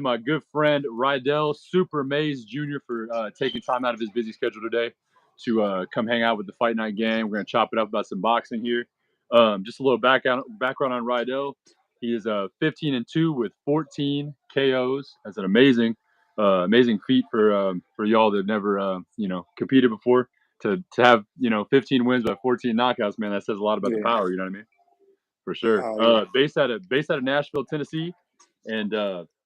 my good friend Rydell, Super Maze Jr. for taking time out of his busy schedule today to come hang out with the Fight Night gang. We're gonna chop it up about some boxing here. Just a little background on Rydell. He is 15-2 with 14 KOs. That's an amazing feat for y'all that never competed before. To have 15 wins by 14 knockouts, man, that says a lot about the power. You know what I mean? For sure. Based out of Nashville, Tennessee, and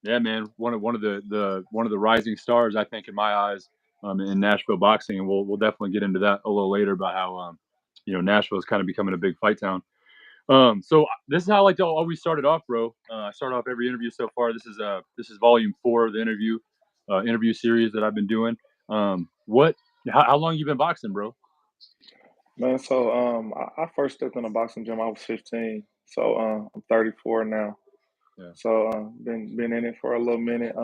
yeah, man, one of the rising stars, I think, in my eyes, in Nashville boxing, and we'll definitely get into that a little later about how Nashville is kind of becoming a big fight town. So this is how I like to always start it off, bro. I start off every interview so far. This is volume 4 of the interview series that I've been doing. How long you been boxing, bro? Man, so I first stepped in a boxing gym. I was 15, so I'm 34 now. Yeah. So been in it for a little minute.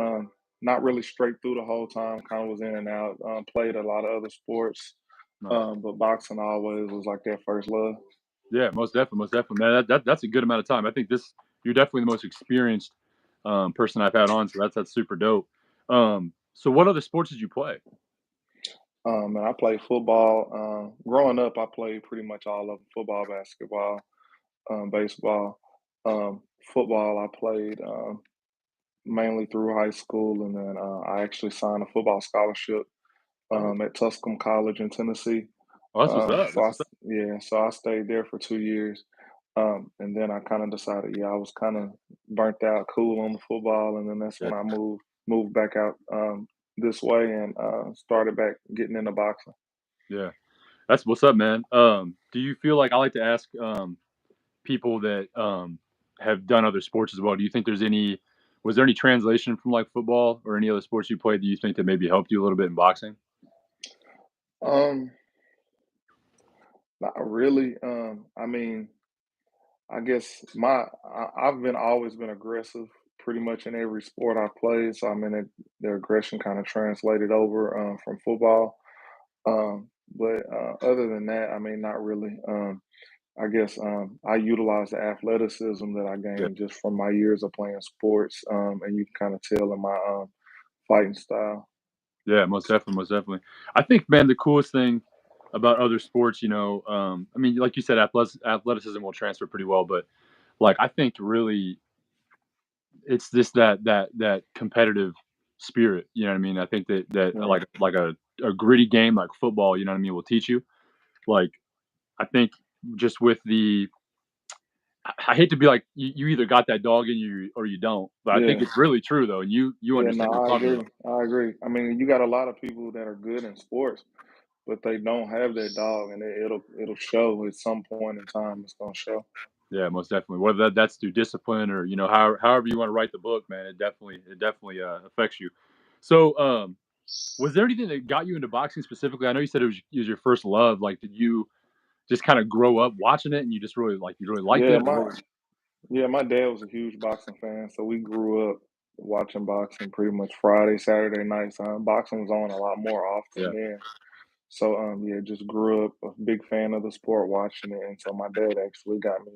Not really straight through the whole time. Kind of was in and out. Played a lot of other sports, Nice. but boxing always was like that first love. Yeah, most definitely, man. That's a good amount of time. I think you're definitely the most experienced person I've had on, so that's super dope. So what other sports did you play? And I played football. Growing up, I played pretty much all of them: football, basketball, baseball. Football, I played mainly through high school, and then I actually signed a football scholarship at Tuscaloosa College in Tennessee. Oh, that's what's up. So I stayed there for 2 years, and then I kind of decided, I was kind of burnt out, cool on the football, and then that's Yeah. when I moved back out this way and started back getting into boxing. Yeah, that's what's up, man. Do you feel like I like to ask people that have done other sports as well? Do you think was there any translation from like football or any other sports you played that you think that maybe helped you a little bit in boxing? Um, Not really. I mean, I guess I've been always been aggressive pretty much in every sport I played. So I mean, the aggression kind of translated over from football. But other than that, I mean, not really. I guess I utilize the athleticism that I Yeah, gained just from my years of playing sports, and you can kind of tell in my fighting style. yeah, most definitely. I think, man, the coolest thing about other sports, I mean, like you said, athleticism will transfer pretty well, but like I think really it's just that competitive spirit. You know what I mean? I think that Yeah, like a gritty game like football. You know what I mean? Will teach you. Like I think just with I hate to be like you either got that dog in you or you don't, but I think yeah, it's really true though, and you yeah. understand No, what I I'm talking agree. about. I agree. I mean, you got a lot of people that are good in sports, but they don't have that dog, and it'll show at some point in time. It's gonna show. Yeah, most definitely. Whether that's through discipline or however you want to write the book, man, it definitely affects you. So, was there anything that got you into boxing specifically? I know you said it was your first love. Like, did you just kind of grow up watching it and you really liked Yeah, it? Or what was, my dad was a huge boxing fan, so we grew up watching boxing pretty much Friday, Saturday nights. Boxing was on a lot more often yeah, then. So yeah, just grew up a big fan of the sport, watching it, and so my dad actually got me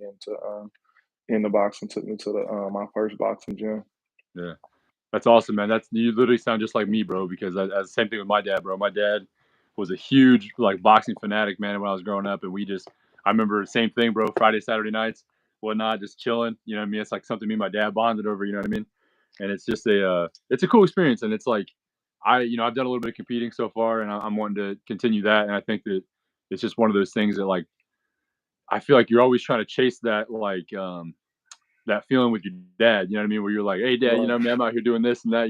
into boxing, took me to the my first boxing gym. yeah. That's awesome, man. You literally sound just like me, bro. Because same thing with my dad, bro. My dad was a huge like boxing fanatic, man. When I was growing up, and I remember the same thing, bro. Friday, Saturday nights, whatnot, just chilling. You know what I mean? It's like something me and my dad bonded over. You know what I mean? And it's just it's a cool experience, and it's like I've done a little bit of competing so far, and I'm wanting to continue that. And I think that it's just one of those things that like I feel like you're always trying to chase that feeling with your dad. You know what I mean? Where you're like, hey, dad, Right. man, I'm out here doing this and that.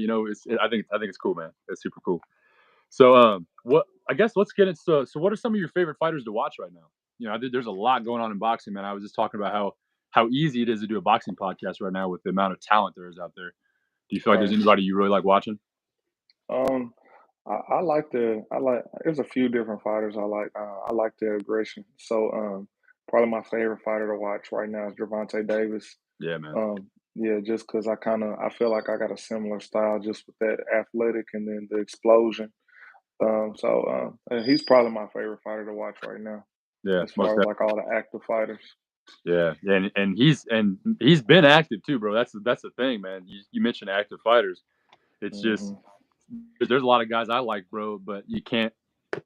I think it's cool, man. It's super cool. So what I guess let's get into so what are some of your favorite fighters to watch right now? I think there's a lot going on in boxing, man. I was just talking about how easy it is to do a boxing podcast right now with the amount of talent there is out there. Do you feel like there's Right. anybody you really like watching? Um, I like. There's a few different fighters I like. I like their aggression. So probably my favorite fighter to watch right now is Gervonta Davis. Yeah, man. Yeah, just because I feel like I got a similar style, just with that athletic and then the explosion. And he's probably my favorite fighter to watch right now, Yeah, as most far as like all the active fighters. Yeah, and he's been active too, bro. That's the thing, man. You mentioned active fighters. It's just Mhm. there's a lot of guys I like, bro, but you can't.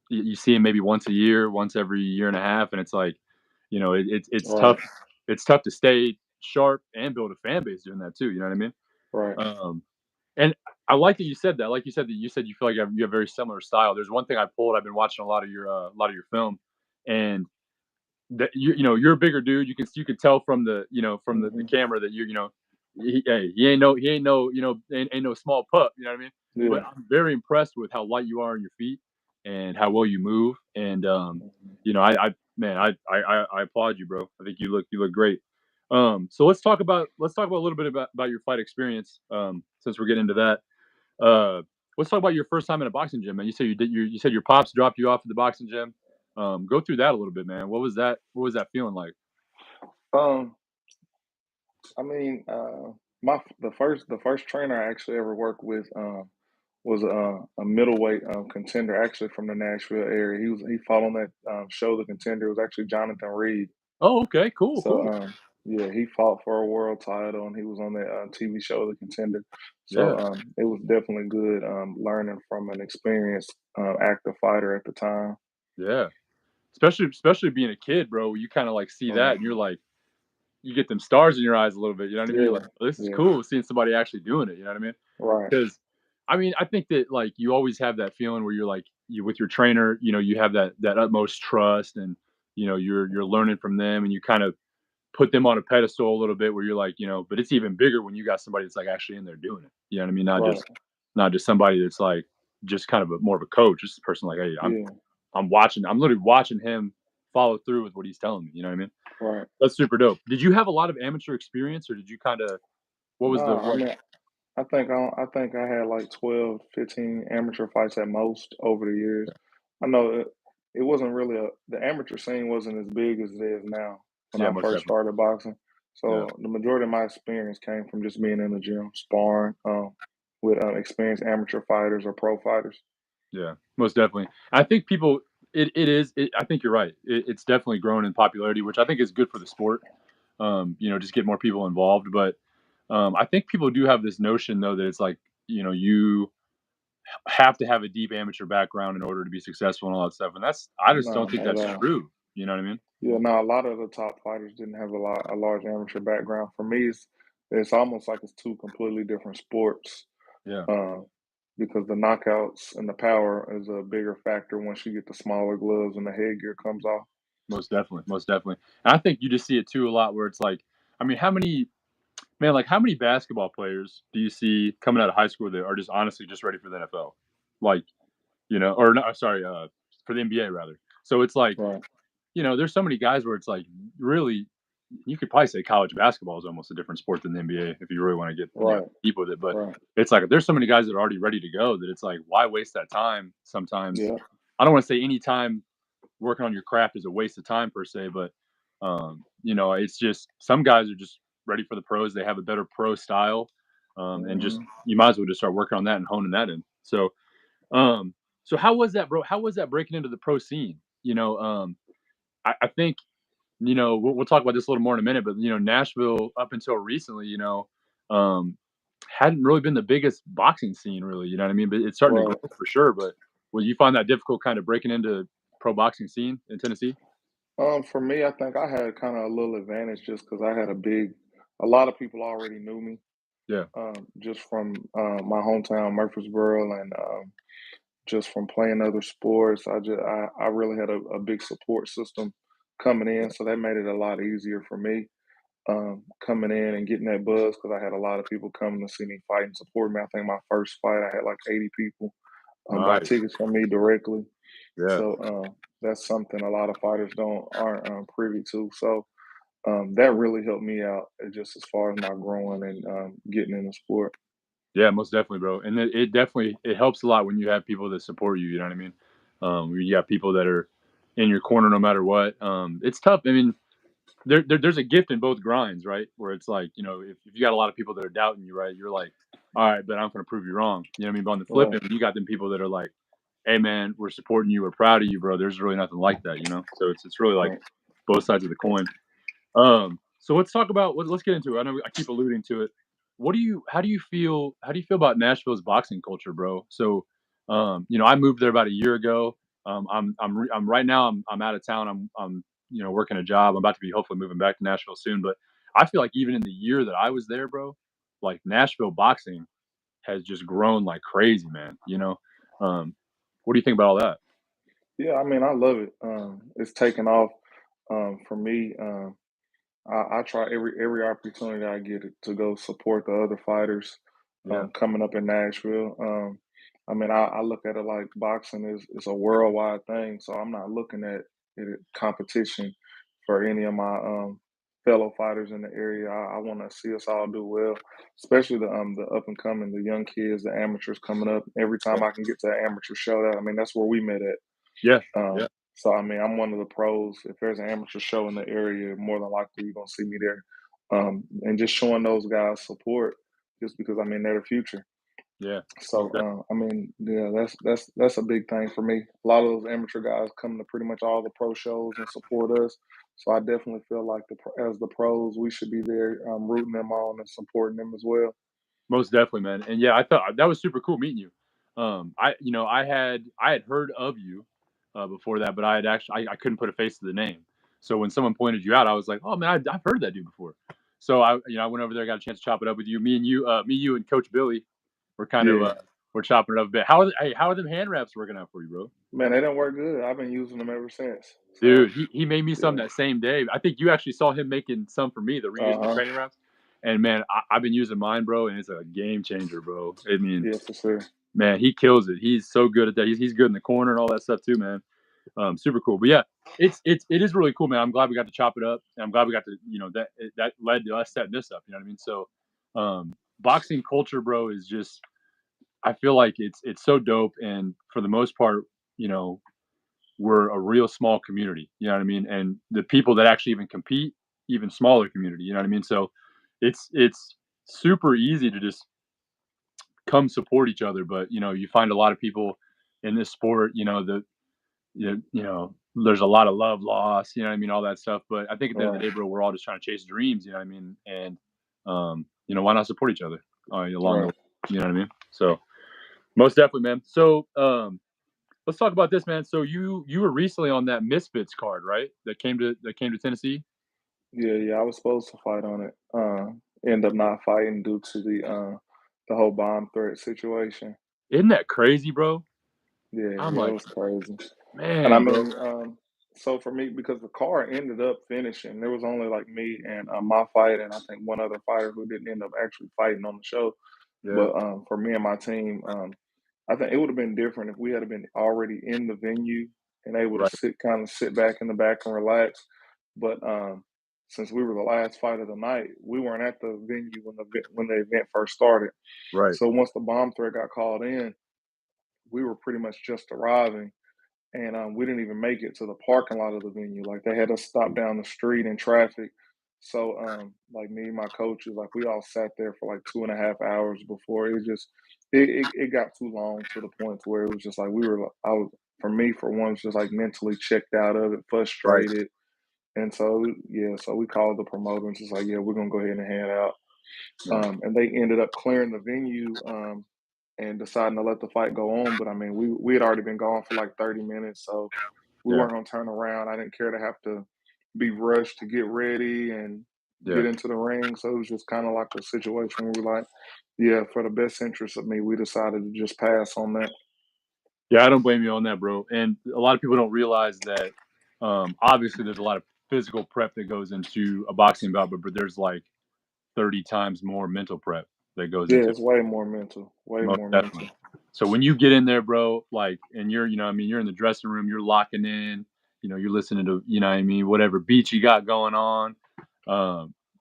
You see him maybe once a year, once every year and a half, and it's like, it's Right. tough. It's tough to stay sharp and build a fan base doing that too. You know what I mean? Right. Um, and I like that you said that. Like you said you feel like you have very similar style. There's one thing I pulled. I've been watching a lot of your film, and that you're a bigger dude. You can tell from the Mhm. camera that hey, he ain't no small pup. You know what I mean? But Yeah. I'm very impressed with how light you are on your feet and how well you move. And Mhm. I man, I applaud you, bro. I think you look great. So let's talk about a little bit about your fight experience. Since we're getting into that, uh, let's talk about your first time in a boxing gym, man. You said your pops dropped you off at the boxing gym. Go through that a little bit, man. What was that feeling like? Um, I mean, my the first trainer I actually ever worked with was a middleweight contender, actually from the Nashville area. He fought on that show, The Contender. It was actually Jonathan Reed. Oh, okay, cool, So cool. yeah, he fought for a world title, and he was on that TV show, The Contender. Yeah, So it was definitely good learning from an experienced active fighter at the time. yeah. Especially being a kid, bro. You kind of like see that, Right. and you're like, you get them stars in your eyes a little bit. You know what I mean? You're like, Yeah. oh, this is Yeah. cool seeing somebody actually doing it. You know what I mean? Right. Because I think that like you always have that feeling where you're like you with your trainer. You have that utmost trust, and you're learning from them, and you kind of put them on a pedestal a little bit where you're like, but it's even bigger when you got somebody that's like actually in there doing it. You know what I mean? Not Right. just somebody that's like just kind of more of a coach. Just a person like, hey, Yeah. I'm literally watching him follow through with what he's telling me. You know what I mean? Right. That's super dope. Did you have a lot of amateur experience, or did you kind of what was the No, I what? mean, I think I had like 12, 15 amateur fights at most over the years. I know it wasn't really the amateur scene wasn't as big as it is now when Yeah, I most first definitely. started boxing. Yeah, So the majority of my experience came from just being in the gym, sparring with experienced amateur fighters or pro fighters. yeah, most definitely. I think people. It is. I think you're right. It's definitely grown in popularity, which I think is good for the sport. Just get more people involved. But I think people do have this notion though that it's like you have to have a deep amateur background in order to be successful and all that stuff. And I just No, don't think not at that's all. true. You know what I mean? Yeah, no, a lot of the top fighters didn't have a large amateur background. For me, it's almost like it's two completely different sports. Yeah, Uh, because the knockouts and the power is a bigger factor once you get the smaller gloves and the headgear comes off. most definitely, most definitely. And I think you just see it too a lot where it's like, how many man, like how many basketball players do you see coming out of high school that are just honestly just ready for the NFL? Like, or no, sorry, for the NBA rather. So it's like, Right, there's so many guys where it's like really you could probably say college basketball is almost a different sport than the NBA if you really want to get right, deep with it. But right. it's like there's so many guys that are already ready to go that it's like why waste that time? Sometimes Yeah, I don't want to say any time working on your craft is a waste of time per se, but it's just some guys are just ready for the pros. They have a better pro style, and just hmm you might as well just start working on that and honing that in. Um, so how was that, bro? How was that breaking into the pro scene? I think we'll talk about this a little more in a minute, but Nashville up until recently, um, hadn't really been the biggest boxing scene, really. You know what I mean? But it's starting to right. grow for sure. But will you find that difficult, kind of breaking into pro boxing scene in Tennessee? For me, I think I had kind of a little advantage just because I had a lot of people already knew me, Yeah, just from my hometown, Murfreesboro, and just from playing other sports. I really had a big support system coming in, so that made it a lot easier for me. Coming in and getting that buzz because I had a lot of people coming to see me fight and support me. I think my first fight, I had like 80 people buy nice. tickets from me directly. Yeah, So that's something a lot of fighters don't aren't privy to. So that really helped me out just as far as my growing and getting in the sport. yeah, most definitely, bro. And it definitely it helps a lot when you have people that support you. You know what I mean? When you got people that are in your corner no matter what. It's tough. I mean, there's a gift in both grinds, right? Where it's like, if you got a lot of people that are doubting you, right, you're like, all right, but I'm going to prove you wrong. You know what I mean? But on the flip Right, end, you got them people that are like, hey, man, we're supporting you, we're proud of you, bro. There's really nothing like that. So it's really like right. both sides of the coin. So let's talk about let's get into it. I know I keep alluding to it. how do you feel about Nashville's boxing culture, bro? So, I moved there about a year ago. I'm right now. I'm out of town. I'm working a job. I'm about to be hopefully moving back to Nashville soon. But I feel like even in the year that I was there, bro, like Nashville boxing has just grown like crazy, man. What do you think about all that? Yeah, I mean, I love it. It's taken off for me. I try every opportunity I get to go support the other fighters Yeah, coming up in Nashville. I mean, I look at it like boxing is a worldwide thing, so I'm not looking at it competition for any of my fellow fighters in the area. I want to see us all do well, especially the up and coming, the young kids, the amateurs coming up. Every time yeah, I can get to an amateur show, I mean, that's where we met at. yeah, yeah. So I mean, I'm one of the pros. If there's an amateur show in the area, more than likely you're gonna see me there. And just showing those guys support, just because I mean they're the future. Yeah, most So I mean, yeah, that's a big thing for me. A lot of those amateur guys come to pretty much all the pro shows and support us. So I definitely feel like as the pros, we should be there rooting them on and supporting them as well. Most definitely, man. And yeah, I thought that was super cool meeting you. I had heard of you before that, but I couldn't put a face to the name. So when someone pointed you out, I was like, oh man, I've heard that dude before. So I went over there, got a chance to chop it up with you. Me, you, and Coach Billy were kind of Yeah, we're chopping it up a bit. How are them hand wraps working out for you, bro? man, they don't work good. I've been using them ever since. So Dude, he made me some yeah, that same day. I think you actually saw him making some for me, the reusable uh huh, training wraps. And man, I've been using mine, bro, and it's a game changer, bro. I mean, yeah, for sure. man, he kills it. He's so good at that. He's good in the corner and all that stuff too, man. Super cool. But yeah, it is really cool, man. I'm glad we got to chop it up, and I'm glad we got to that led to us setting this up. You know what I mean? So, boxing culture, bro, is just I feel like it's so dope, and for the most part, you know, we're a real small community. You know what I mean? And the people that actually even compete, even smaller community. You know what I mean? So, it's super easy to just come support each other. But you find a lot of people in this sport. There's a lot of love lost. You know what I mean? All that stuff. But I think at the end of Right, the day, bro, we're all just trying to chase dreams. You know what I mean? And why not support each other along the right. way? You know what I mean? So most definitely, man. So let's talk about this, man. So you were recently on that Misfits card, right? That came to Tennessee. Yeah, yeah, I was supposed to fight on it. End up not fighting due to the whole bomb threat situation. Isn't that crazy, bro? Yeah, I'm yeah, it like, was crazy. And I man, bro. mean, so for me, because the car ended up finishing, there was only like me and my fight, and I think one other fighter who didn't end up actually fighting on the show. Yeah, But for me and my team, I think it would have been different if we had been already in the venue and able to right, sit back in the back and relax. But since we were the last fight of the night, we weren't at the venue when the event first started. right, So once the bomb threat got called in, we were pretty much just arriving, and we didn't even make it to the parking lot of the venue. Like they had us stop down the street in traffic. So like me and my coaches, like we all sat there for like 2.5 hours before it got too long to the point to where it was just like I was for me for one was just like mentally checked out of it, right. frustrated. And so yeah, so we called the promoter and just like, yeah, we're gonna go ahead and head out. Yeah, And they ended up clearing the venue and deciding to let the fight go on. But I mean, we had already been gone for like 30 minutes, so we yeah, weren't gonna turn around. I didn't care to have to be rushed to get ready and yeah. get into the ring. So it was just kind of like a situation where we're like, yeah, for the best interest of me, we decided to just pass on that. Yeah, I don't blame you on that, bro. And a lot of people don't realize that obviously there's a lot of physical prep that goes into a boxing bout, but there's like 30 times more mental prep that goes Yeah, into it's way more mental, way most more definitely. mental. So when you get in there, bro, like, and you're in the dressing room, you're locking in, you're listening to, whatever beats you got going on,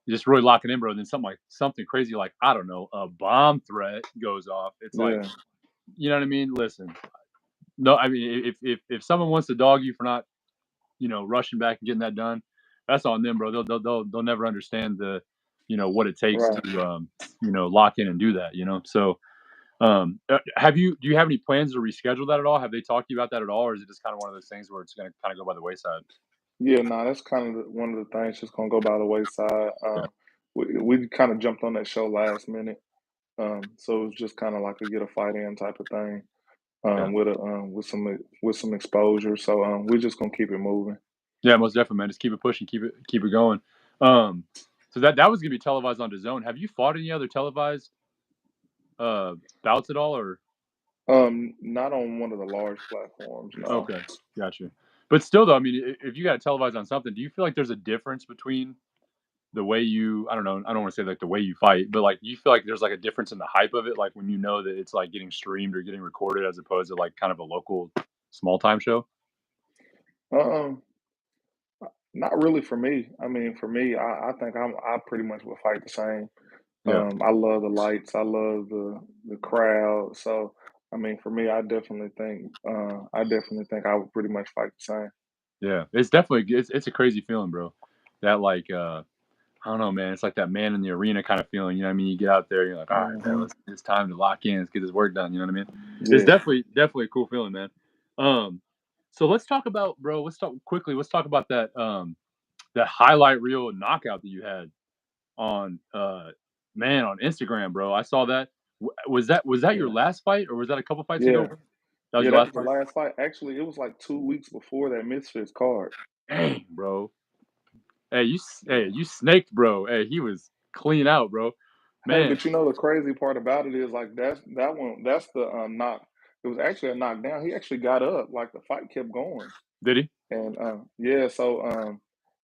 just really locking in, bro. Then something crazy, like, I don't know, a bomb threat goes off. It's like, Yeah, you know what I mean? Listen, no, I mean, if someone wants to dog you for not, rushing back and getting that done, that's on them, bro. They'll never understand what it takes right. to, lock in and do that, So, do you have any plans to reschedule that at all? Have they talked to you about that at all, or is it just kind of one of those things where it's going to kind of go by the wayside? Yeah, no, that's kind of one of the things just gonna go by the wayside. Yeah, we kind of jumped on that show last minute. So it was just kind of like a get a fight in type of thing. Yeah. With some exposure. So we're just gonna keep it moving. Yeah, most definitely, man. Just keep it pushing, keep it going. Um, so that was gonna be televised on DAZN. Have you fought any other televised bouts at all, or Not on one of the large platforms, no. okay, gotcha. But still, though, I mean, if you got to televise on something, do you feel like there's a difference between the way you, I don't know, I don't want to say like the way you fight, but like, do you feel like there's like a difference in the hype of it, like when you know that it's like getting streamed or getting recorded as opposed to like kind of a local small time show? Um, Not really for me. I mean, for me, I think I pretty much would fight the same. Yeah, I love the lights. I love the crowd. So, I mean, for me, I definitely think I would pretty much fight the same. yeah. It's definitely it's a crazy feeling, bro. That like I don't know, man. It's like that man in the arena kind of feeling. You know what I mean? You get out there, you're like, all right, man, Hmm. it's time to lock in. Let's get this work done. You know what I mean? It's Yeah. definitely a cool feeling, man. Um, so let's talk about, bro. Let's talk quickly. Let's talk about that highlight reel knockout that you had on man on Instagram, bro. I saw that. Was that your Yeah. last fight, or was that a couple fights Yeah. ago? That was Yeah. your That last was the fight. last fight. Actually, it was like 2 weeks before that Misfits card. Dang, bro. Hey, you snaked, bro. Hey, he was clean out, bro. Hey, Man, but you know the crazy part about it is like that's the knock. It was actually a knockdown. He actually got up. Like the fight kept going. did he? And yeah, so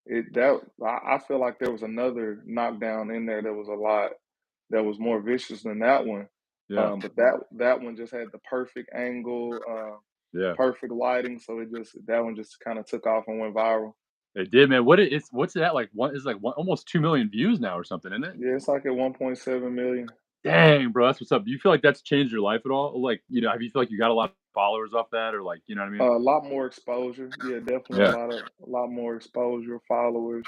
it that I feel like there was another knockdown in there that was a lot that was more vicious than that one. Yeah, But that one just had the perfect angle, yeah. perfect lighting, so that one just kind of took off and went viral. It did, man. What's that like? One is like one, almost 2 million views now or something, isn't it? Yeah, it's like at 1.7 million. Dang, bro, that's what's up. Do you feel like that's changed your life at all? Like, have you feel like you got a lot of followers off that, or like, you know what I mean? A lot more exposure. Yeah, definitely Yeah, a lot more exposure, followers.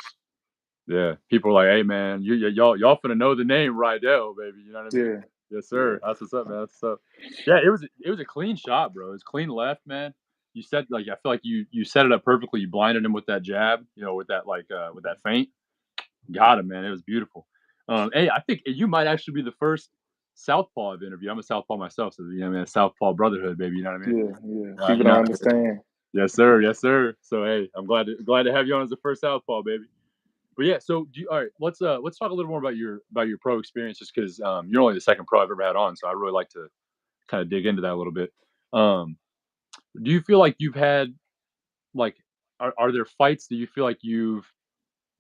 yeah. People are like, hey, man, y'all finna know the name Rydell, baby. You know what I mean? Yeah, Yes, yeah, sir. That's what's up, man. That's what's up. Yeah, it was a clean shot, bro. It was clean left, man. You said like I feel like you set it up perfectly. You blinded him with that jab, with that with that feint. Got him, man. It was beautiful. Hey, I think you might actually be the first Southpaw I've interviewed. I'm a Southpaw myself, so I mean, a Southpaw brotherhood, baby. You know what I mean? yeah, yeah. People You know, don't understand. yes, sir, yes, sir. So hey, I'm glad to have you on as the first Southpaw, baby. But yeah, so all right, let's talk a little more about your pro experience, just because you're only the second pro I've ever had on, so I really like to kind of dig into that a little bit. Um, do you feel like you've had like are there fights that you feel like you've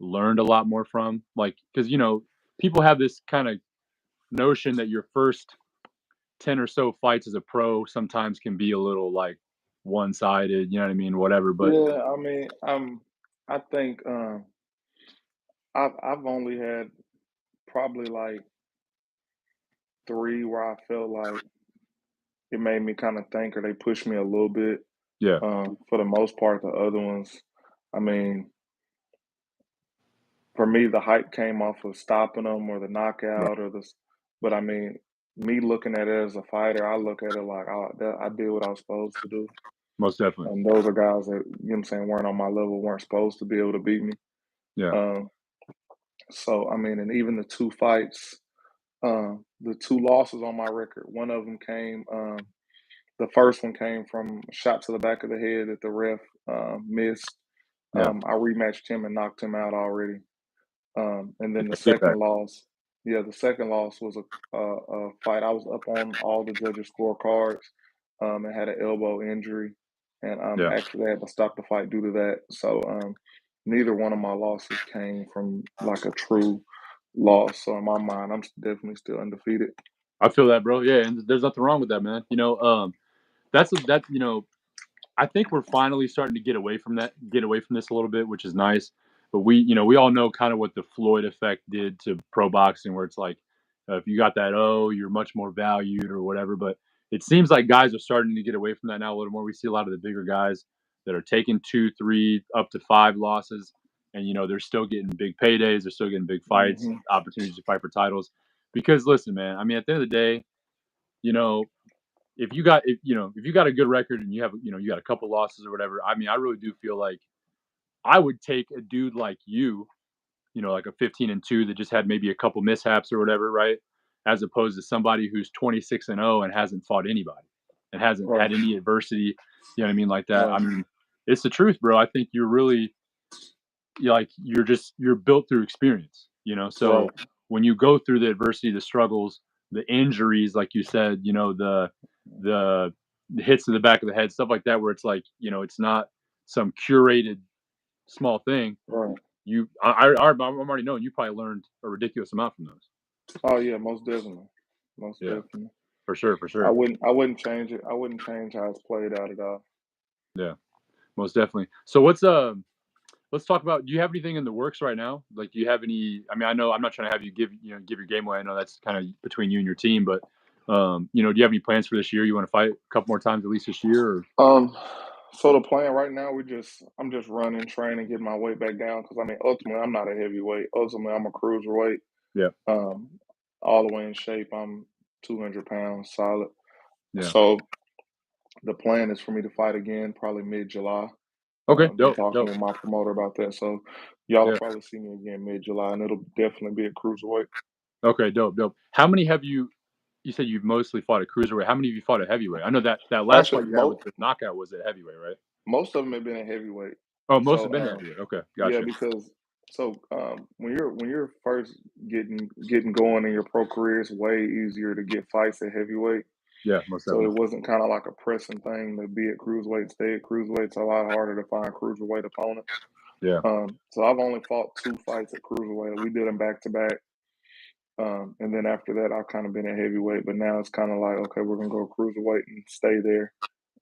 learned a lot more from? Like, because people have this kind of notion that your first 10 or so fights as a pro sometimes can be a little like one-sided, you know what I mean, whatever. But Yeah, I mean, I think I've only had probably like three where I felt like it made me kind of think or they pushed me a little bit. yeah, For the most part, the other ones, I mean, for me, the hype came off of stopping them or the right, knockout or this. But I mean, me looking at it as a fighter, I look at it like I did what I was supposed to do. most definitely. And those are guys that, you know what I'm saying, weren't on my level, weren't supposed to be able to beat me. Yeah, Um, so, I mean, and even the two fights, the two losses on my record, one of them came, the first one came from a shot to the back of the head that the ref missed. yeah. I rematched him and knocked him out already. And then the Yeah, get back. second loss, yeah, the second loss was a fight. I was up on all the judges' scorecards and had an elbow injury, and Yeah, actually had to stop the fight due to that. So neither one of my losses came from like a true loss. So in my mind, I'm definitely still undefeated. I feel that, bro. Yeah, and there's nothing wrong with that, man. That I think we're finally starting to get away from this a little bit, which is nice. But we all know kind of what the Floyd effect did to pro boxing, where it's like if you got that you're much more valued or whatever. But it seems like guys are starting to get away from that now a little more. We see a lot of the bigger guys that are taking 2, 3, up to 5 losses, and they're still getting big paydays, they're still getting big fights, Hmm. opportunities to fight for titles. Because listen, man, I mean, at the end of the day, you know, if you got a good record and you got a couple losses or whatever, I mean, I really do feel like I would take a dude like you like a 15-2 that just had maybe a couple mishaps or whatever, right? As opposed to somebody who's 26-0 and hasn't fought anybody and hasn't Right. had any adversity. You know what I mean? Like that. I Right. mean, it's the truth, bro. I think you're built through experience, so Right. when you go through the adversity, the struggles, the injuries, like you said, the hits to the back of the head, stuff like that, where it's like, it's not some curated small thing. Right. I'm already knowing you probably learned a ridiculous amount from those. Oh yeah, most definitely. Most Yeah, definitely. for sure, for I sure. wouldn't I wouldn't change it. I wouldn't change how it's played out at all. Yeah, most definitely. So let's talk about, do you have anything in the works right now? Like, do you have any, I mean, I know I'm not trying to have you give your game away. I know that's kind of between you and your team, but do you have any plans for this year? You want to fight a couple more times at least this year, or? Um, so the plan right now, I'm just running, training, getting my weight back down because I mean, ultimately, I'm not a heavyweight. Ultimately, I'm a cruiserweight. Yeah. Um, all the way in shape. I'm 200 pounds solid. Yeah. So the plan is for me to fight again, probably mid-July. Okay. Been Dope. talking Dope. with my promoter about that, so y'all will Yeah. probably see me again mid-July, and it'll definitely be a cruiserweight. Okay. Dope. Dope. How many have you said you've mostly fought at cruiserweight? How many have you fought at heavyweight? I know that last Actually, fight you had with the knockout was at heavyweight, right? most of them have been at heavyweight. Oh, most have So, been at heavyweight. Okay. yeah, Gotcha. because when you're first getting going in your pro career, it's way easier to get fights at heavyweight. Yeah. Most So it definitely. wasn't kind of like a pressing thing to be at cruiserweight, stay at cruiserweight. It's a lot harder to find cruiserweight opponents. Yeah. So I've only fought two fights at cruiserweight. We did them back to back. And then after that, I've kind of been at heavyweight, but now it's kind of like, okay, we're gonna go cruiserweight and stay there,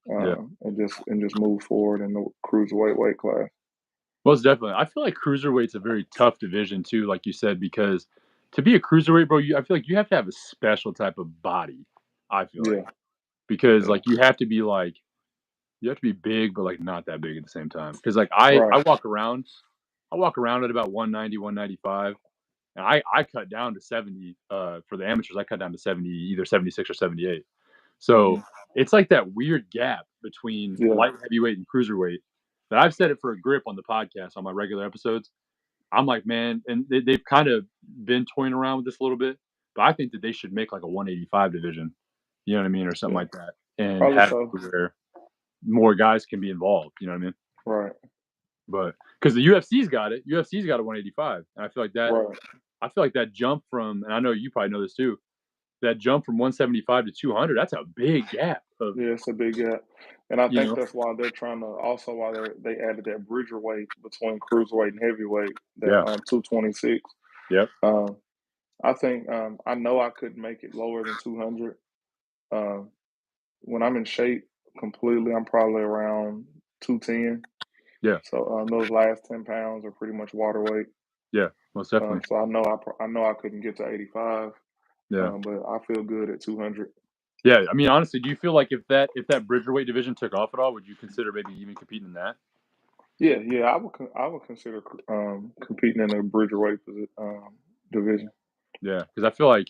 Yeah. and just move forward in the cruiserweight weight class. Most definitely. I feel like cruiserweight's a very tough division too, like you said, because to be a cruiserweight, bro, I feel like you have to have a special type of body. I feel like Yeah, because yeah, like you have to be big, but like not that big at the same time. Because like I right, I walk around at about 190, 195, and I cut down to 70 for the amateurs. I cut down to 70, either 76 or 78. So hmm, it's like that weird gap between yeah, light heavyweight and cruiserweight. That I've said it for a grip on the podcast on my regular episodes. I'm like, man, and they've kind of been toying around with this a little bit, but I think that they should make like a 185 division, you know what I mean, or something yeah. like that, and Probably have it so. where more guys can be involved. You know what I mean? Right, But because the UFC's got it, UFC's got a 185, and right. I feel like that jump from, and I know you probably know this too, that jump from 175 to 200, that's a big gap of, Yeah, it's a big gap, and I you think know, that's why they're trying to also why they added that bridger weight between cruiserweight and heavyweight, that yeah, 226. yep, Um, I think I know I couldn't make it lower than 200. Um, when I'm in shape completely, I'm probably around 210. yeah, So those last 10 pounds are pretty much water weight. yeah, most definitely, So I know I couldn't get to 85, yeah. but I feel good at 200. Yeah, I mean, honestly, do you feel like if that bridgerweight division took off at all, would you consider maybe even competing in that? Yeah, yeah, I would consider competing in the division. Yeah, because I feel like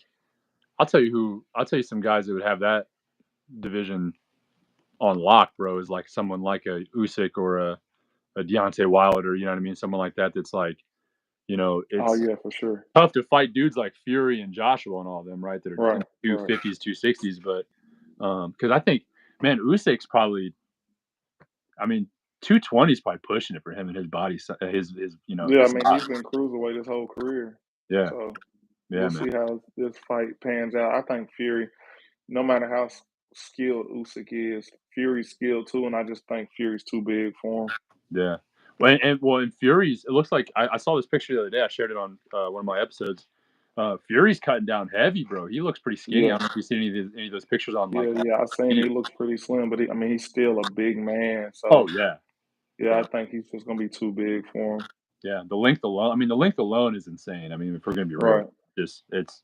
I'll tell you some guys that would have that division on lock, bro. Is like someone like a Usyk or a Deontay Wilder, you know what I mean? Someone like that. That's like, Oh it's yeah, for sure. tough to fight dudes like Fury and Joshua and all of them, right? That are in Right, the right. 250s, 260s, but because I think, man, Usyk's probably, I mean, 220 is probably pushing it for him and his body, his Yeah, I his mean he's size. been cruiserweight his whole career, Yeah, so yeah, we'll man. see how this fight pans out. I think Fury, no matter how skilled Usyk is, Fury's skilled too, and I just think Fury's too big for him. Yeah. Well, in Fury's, it looks like I saw this picture the other day. I shared it on one of my episodes. Fury's cutting down heavy, bro. He looks pretty skinny. I Yeah, don't know if you've seen any of those pictures on yeah, like yeah. I seen IG. he looks pretty slim, but I mean he's still a big man. Oh So yeah, yeah, I yeah, think he's just gonna be too big for him. yeah. The length alone. I mean, the length alone is insane. I mean, if we're gonna be real, Right. just it's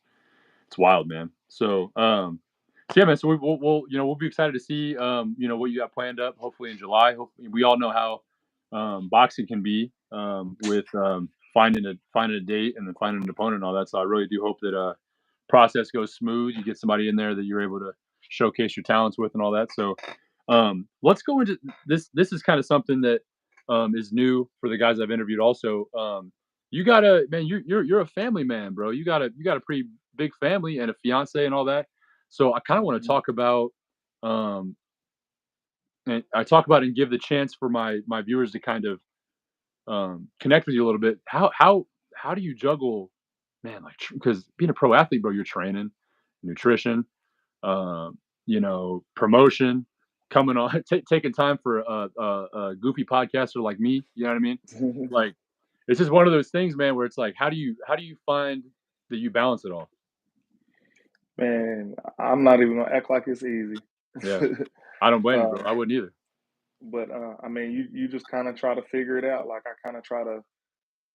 wild, man. So yeah, man. So we'll be excited to see what you got planned up. Hopefully in July. Hopefully, we all know how boxing can be with finding a date and then finding an opponent and all that. So I really do hope that process goes smooth. You get somebody in there that you're able to showcase your talents with and all that. So let's go into this. This is kind of something that is new for the guys I've interviewed. Also, you gotta, man, you're a family man, bro. You got a pretty big family and a fiance and all that. So I kind of want to Mhm. talk about, um, and I talk about and give the chance for my viewers to kind of connect with you a little bit. How do you juggle, man? Like, because being a pro athlete, bro, you're training, nutrition, promotion, coming on, taking time for a goofy podcaster like me. You know what I mean? Like, it's just one of those things, man, where it's like, how do you find that you balance it all? Man, I'm not even gonna act like it's easy. Yeah, I don't blame you, bro. um, I wouldn't either. but I mean, you just kind of try to figure it out. Like I kind of try to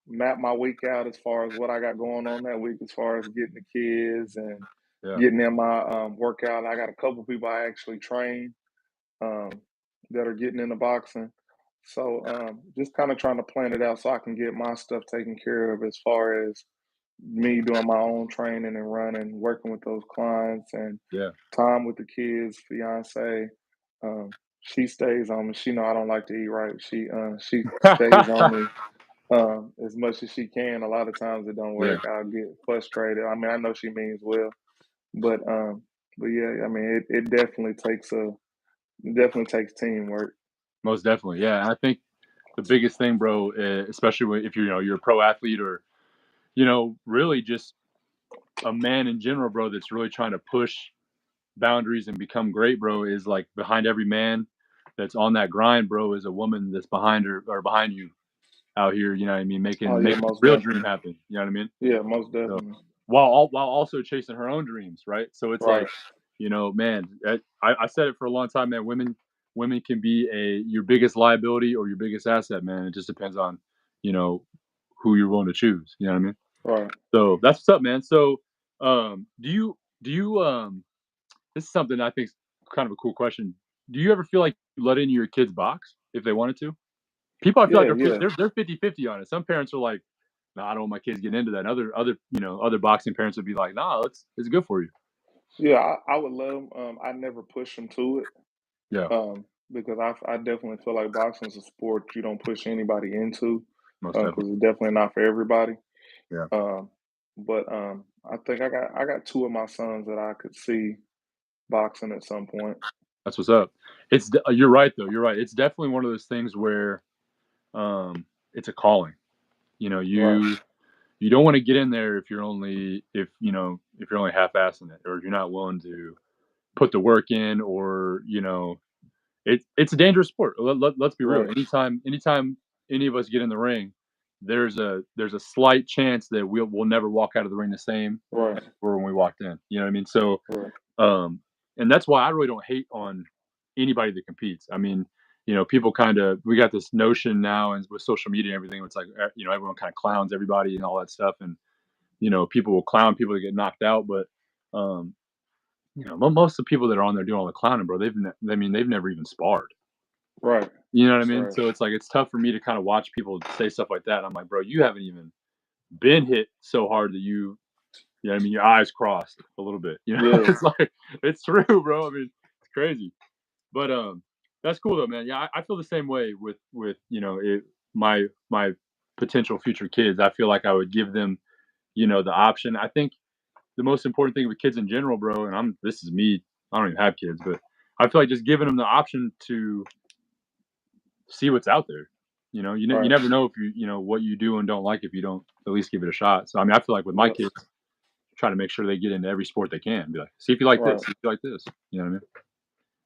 map my week out as far as what I got going on that week, as far as getting the kids and Yeah, getting in my workout. I got a couple people I actually train um, that are getting into boxing. So just kind of trying to plan it out so I can get my stuff taken care of as far as me doing my own training and running, working with those clients and yeah. time with the kids, fiance. She stays on me. She know I don't like to eat right. She stays on me as much as she can. A lot of times it don't Yeah, work. I'll get frustrated. I mean, I know she means well, but yeah, I mean, it definitely takes teamwork. most definitely. Yeah, and I think the biggest thing, bro, especially if you're a pro athlete or really just a man in general, bro, that's really trying to push boundaries and become great, bro, is like behind every man that's on that grind, bro, is a woman that's behind her or behind you out here. You know what I mean? Oh Making yeah, making the most real dream definitely. happen. You know what I mean? Yeah, most So definitely. while also chasing her own dreams, right? So it's like, Right, man, I said it for a long time, man. Women can be your biggest liability or your biggest asset, man. It just depends on you know who you're willing to choose. You know what I mean? right. So that's what's up, man. So do you this is something I think is kind of a cool question. Do you ever feel like you let in your kids box if they wanted to? People, I feel like Yeah, yeah. they're 50-50 on it. Some parents are like, "No, I don't want my kids getting into that." And other boxing parents would be like, "Nah, it's good for you." Yeah, I would let them. I never push them to it Yeah, because I definitely feel like boxing is a sport you don't push anybody into most because definitely. it's definitely not for everybody. Yeah, Um, but I think I got two of my sons that I could see boxing at some point. that's what's up. You're right though. You're right. It's definitely one of those things where it's a calling. You know, Right, you don't want to get in there if you're only half-assing it or if you're not willing to put the work in or it's a dangerous sport. Let's be real. right, Anytime any of us get in the ring, there's a slight chance that we'll never walk out of the ring the same right, or when we walked in. You know what I mean? So right, um, and that's why I really don't hate on anybody that competes. I mean, people kind of we got this notion now, and with social media and everything, it's like everyone kind of clowns everybody and all that stuff, and people will clown people that get knocked out, but um, most of the people that are on there doing all the clowning, bro, they've never even sparred. right. You know what I That's mean? right. So it's like it's tough for me to kind of watch people say stuff like that. And I'm like, bro, you haven't even been hit so hard that you know what I mean, your eyes crossed a little bit. Yeah, It's like it's true, bro. I mean, it's crazy. But that's cool though, man. Yeah, I feel the same way with my potential future kids. I feel like I would give them the option. I think the most important thing with kids in general, bro, and this is me. I don't even have kids, but I feel like just giving them the option to see what's out there. You right, never know if what you do and don't like if you don't at least give it a shot. So I mean, I feel like with my yep, kids, try to make sure they get into every sport they can. Be like, see if you like this, right. see if you like this. You know what I mean?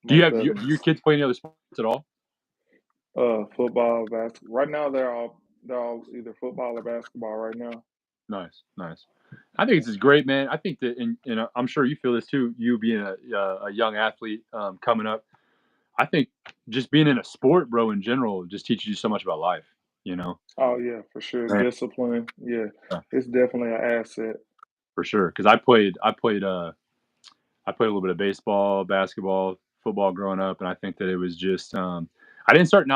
Most Do definitely. your kids play any other sports at all? Football, basketball. Right now, they're all either football or basketball. Right now. Nice, nice. I think this is great, man. I think that, and I'm sure you feel this too. You being a young athlete coming up, I think just being in a sport, bro, in general, just teaches you so much about life. You know, Oh yeah, for sure. Right. Discipline. Yeah, Yeah, it's definitely an asset. for sure. Because I played a little bit of baseball, basketball, football growing up, and I think that it was just I didn't start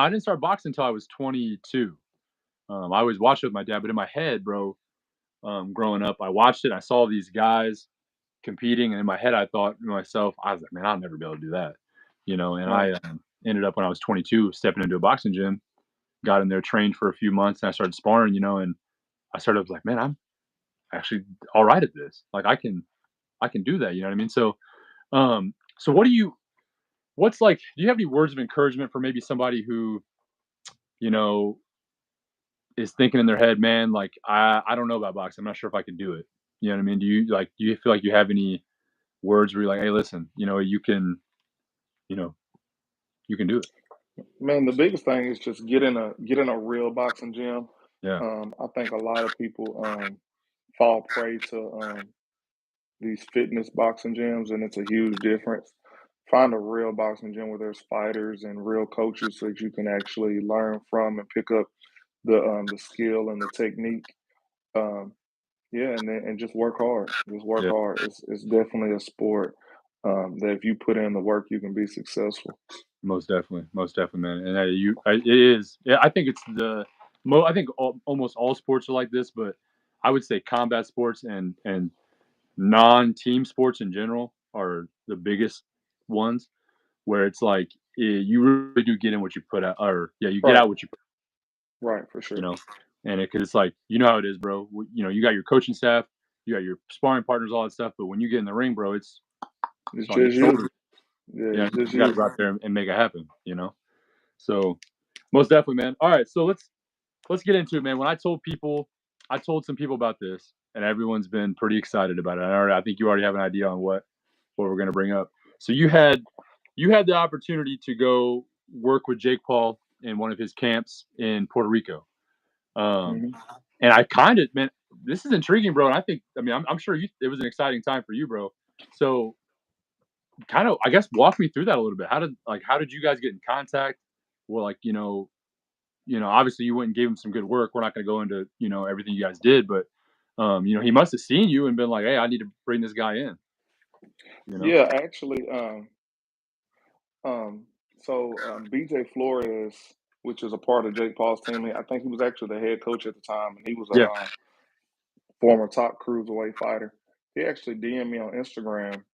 boxing until I was 22. I always watched it with my dad, but in my head, bro, growing up, I watched it. I saw these guys competing, and in my head, I thought to myself, I was like, man, I'll never be able to do that, And Right. I ended up when I was 22 stepping into a boxing gym, got in there, trained for a few months, and I started sparring, and I started like, man, I'm actually all right at this. Like I can do that. You know what I mean? So what do you? What's like? Do you have any words of encouragement for maybe somebody who you know is thinking in their head, man, like I don't know about boxing. I'm not sure if I can do it. You know what I mean? Do you feel like you have any words where you're like, hey, listen, you know, you can do it. Man, the biggest thing is just get in a real boxing gym. Yeah, I think a lot of people fall prey to these fitness boxing gyms, and it's a huge difference. Find a real boxing gym where there's fighters and real coaches, so that you can actually learn from and pick up the skill and the technique. Um, yeah, and just work hard. Just work yeah, hard. It's definitely a sport that if you put in the work, you can be successful. most definitely, man. And it is. Yeah, I think it's I think almost all sports are like this, but I would say combat sports and non-team sports in general are the biggest ones where it's like you really do get in what you put out, or yeah, you get Right, out what you put, right, for you sure. know. And because it's like how it is, bro. You got your coaching staff, you got your sparring partners, all that stuff. But when you get in the ring, bro, it's It's on your just you. shoulders. Yeah, Yeah, it's just you got to you. go out there and make it happen. So most definitely, man. All right, so let's get into it, man. I told some people about this, and everyone's been pretty excited about it. I think you already have an idea on what we're gonna bring up. So you had the opportunity to go work with Jake Paul in one of his camps in Puerto Rico. Um, Mhm. and I kind of, man, this is intriguing, bro. And I'm sure it was an exciting time for you, bro. So kind of, I guess, walk me through that a little bit. How did you guys get in contact? Well, like, obviously you went and gave him some good work. We're not going to go into, everything you guys did, but, he must have seen you and been like, hey, I need to bring this guy in, you know? Yeah, actually, um, BJ Flores, which is a part of Jake Paul's team, I think he was actually the head coach at the time, and he was a Yeah. former top cruiserweight fighter. He actually DM'd me on Instagram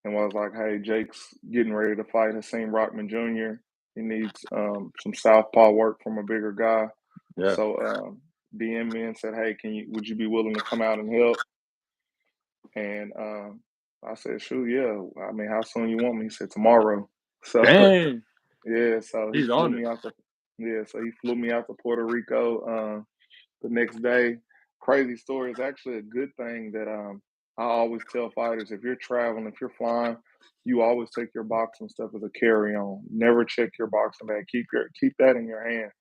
and was like, "Hey, Jake's getting ready to fight Hakeem Rockman Jr. He needs some southpaw work from a bigger guy." Yeah. So DM me and said, "Hey, would you be willing to come out and help?" And I said, "Sure, yeah. I mean, how soon you want me?" He said, "Tomorrow." So Dang. yeah, so he He's flew on it. me out to Puerto Rico the next day. Crazy story. Is actually a good thing that I always tell fighters, if you're traveling, if you're flying, you always take your boxing stuff as a carry on. Never check your boxing bag. Keep that in your hand,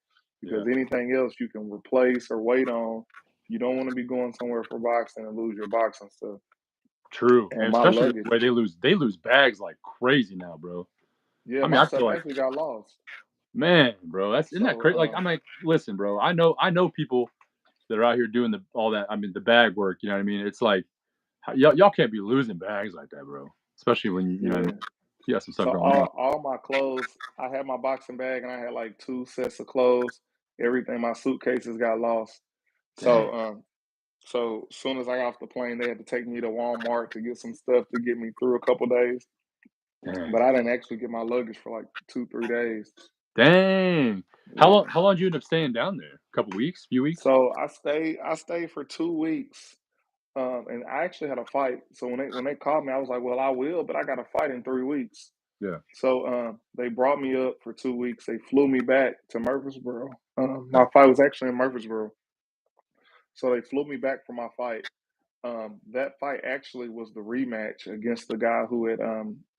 Yeah. because anything else you can replace or wait on. You don't want to be going somewhere for boxing and lose your boxing stuff. True. And And my especially with luggage, the way they lose bags like crazy now, bro. yeah, I mean, my I stuff feel like, actually got lost. man, bro, isn't that So crazy? Like, I'm like, listen, bro, I know people that are out here doing all that. I mean, the bag work. You know what I mean? It's like y'all can't be losing bags like that, bro. Especially when you know what I mean. yeah. You got some stuff So going on. all my clothes, I had my boxing bag and I had like two sets of clothes. Everything, my suitcases got lost. Dang, So as soon as I got off the plane, they had to take me to Walmart to get some stuff to get me through a couple days. dang, But I didn't actually get my luggage for like 2, 3 days. dang. Yeah. How long did you end up staying down there? A couple weeks? Few weeks? So I stayed for 2 weeks. And I actually had a fight. So when they called me, I was like, well, I will, but I got a fight in 3 weeks. Yeah. So they brought me up for 2 weeks. They flew me back to Murfreesboro. Yeah. My fight was actually in Murfreesboro. So they flew me back for my fight. That fight actually was the rematch against the guy who had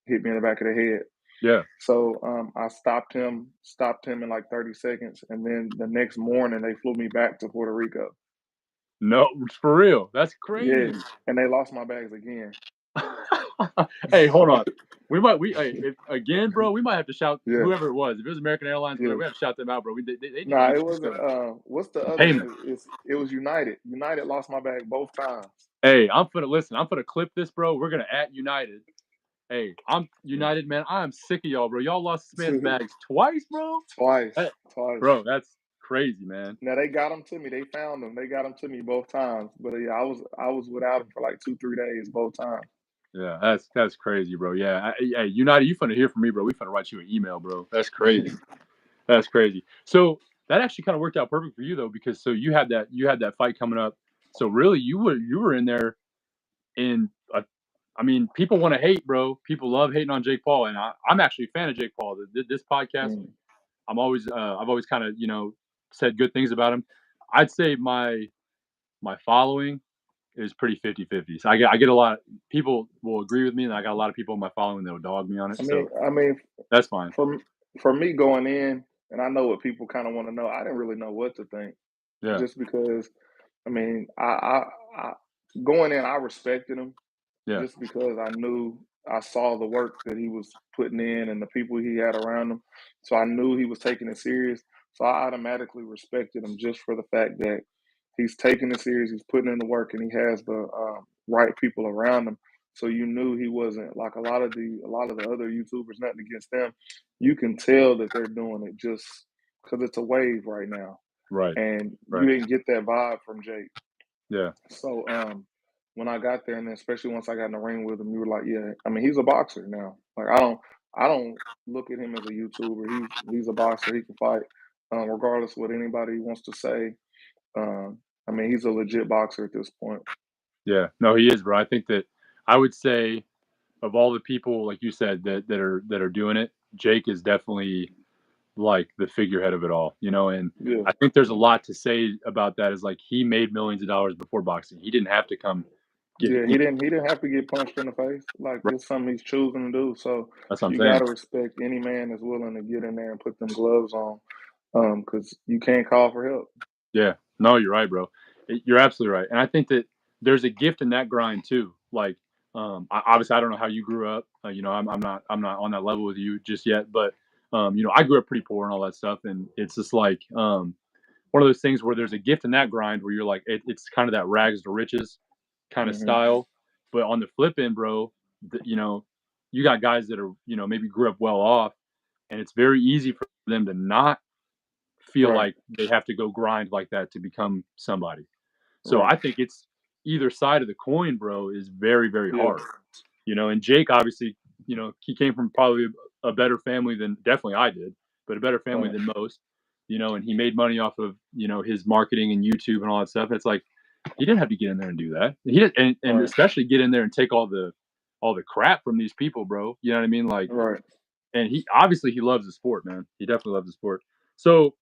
hit me in the back of the head. Yeah. So I stopped him in like 30 seconds. And then the next morning, they flew me back to Puerto Rico. No, for real. That's Yeah. crazy. And they lost my bags again. Hey, hold on. Hey, if, again, bro. We might have to shout Yeah. whoever it was. If it was American Airlines, whatever, Yeah. we have to shout them out, bro. They need to Nah, get it you wasn't. What's the some other one? payment. It was United. United lost my bag both times. Hey, I'm gonna listen. I'm gonna clip this, bro. We're gonna at United. Hey, I'm United, man. I'm sick of y'all, bro. Y'all lost this man's bags twice, bro. Twice, That, twice. bro, that's crazy, man. Now they got them to me. They found them. They got them to me both times. But yeah, I was without them for like 2, 3 days both times. Yeah, that's crazy, bro. Yeah, United, you finna hear from me, bro. We finna write you an email, bro. That's crazy. That's crazy. So that actually kind of worked out perfect for you though, because so you had that fight coming up. So really, you were in there in a, I mean, people want to hate, bro. People love hating on Jake Paul, and I'm actually a fan of Jake Paul. This podcast, Mm. I've always kind of said good things about him. I'd say my following is pretty 50-50. So I get a lot. People will agree with me, and I got a lot of people in my following that will dog me on it. So I mean, that's fine. for for me going in, and I know what people kind of want to know. I didn't really know what to think, Yeah, just because. I mean, I going in, I respected him yeah, just because I saw the work that he was putting in and the people he had around him. So I knew he was taking it serious. So I automatically respected him just for the fact that he's taking it serious, he's putting in the work, and he has the right people around him. So you knew he wasn't like a lot of the other YouTubers. Nothing against them, you can tell that they're doing it just because it's a wave right now, right, and you right, didn't get that vibe from Jake. yeah, So when I got there, and especially once I got in the ring with him, you were like, yeah. I mean, he's a boxer now. Like I don't look at him as a YouTuber. He's a boxer. He can fight, regardless of what anybody wants to say. I mean, he's a legit boxer at this point. yeah. No, he is, bro. I think that I would say of all the people, like you said, that are doing it, Jake is definitely like the figurehead of it all, and Yeah, I think there's a lot to say about that is like he made millions of dollars before boxing. He didn't have to come get yeah. He didn't have to get punched in the face. Like right. it's something he's choosing to do. So That's what I'm you saying. gotta respect any man that's willing to get in there and put them gloves on, because you can't call for help. Yeah. No, you're right, bro. You're absolutely right. And I think that there's a gift in that grind too. Like, obviously, I don't know how you grew up. I'm not on that level with you just yet, but I grew up pretty poor and all that stuff, and it's just like one of those things where there's a gift in that grind where you're like, it's kind of that rags to riches kind of Hmm. style. But on the flip end, bro, you got guys that are maybe grew up well off, and it's very easy for them to not feel Right, like they have to go grind like that to become somebody. So right. I think it's either side of the coin, bro, is very, very Yeah, hard. And Jake obviously, he came from probably a better family than definitely I did, but a better family right, than most, and he made money off of, his marketing and YouTube and all that stuff. It's like he didn't have to get in there and do that. He did, and right, especially get in there and take all the crap from these people, bro. You know what I mean? Like, right. and he loves the sport, man. He definitely loves the sport. So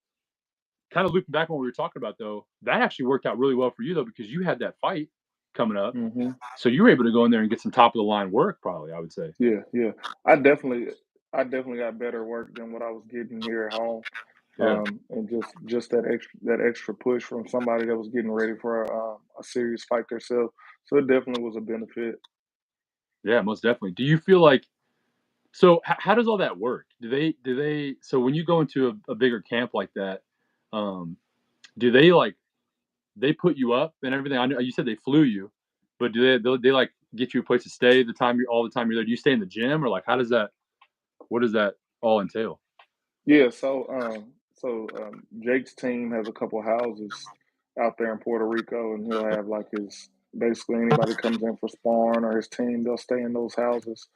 kind of looping back on what we were talking about though, that actually worked out really well for you though, because you had that fight coming up. Hmm. So you were able to go in there and get some top of the line work, probably, I would say. Yeah, yeah. I definitely, I definitely got better work than what I was getting here at home. Yeah. And just that extra push from somebody that was getting ready for a serious fight themselves. So it definitely was a benefit. Yeah, most definitely. Do you feel like so how does all that work? Do they so when you go into a bigger camp like that, um, do they like they put you up and everything? I know you said they flew you, but do they like get you a place to stay all the time you're there? Do you stay in the gym or like how does that what does that all entail? Yeah. So Jake's team has a couple houses out there in Puerto Rico, and he'll have like his basically anybody comes in for sparring or his team, they'll stay in those houses.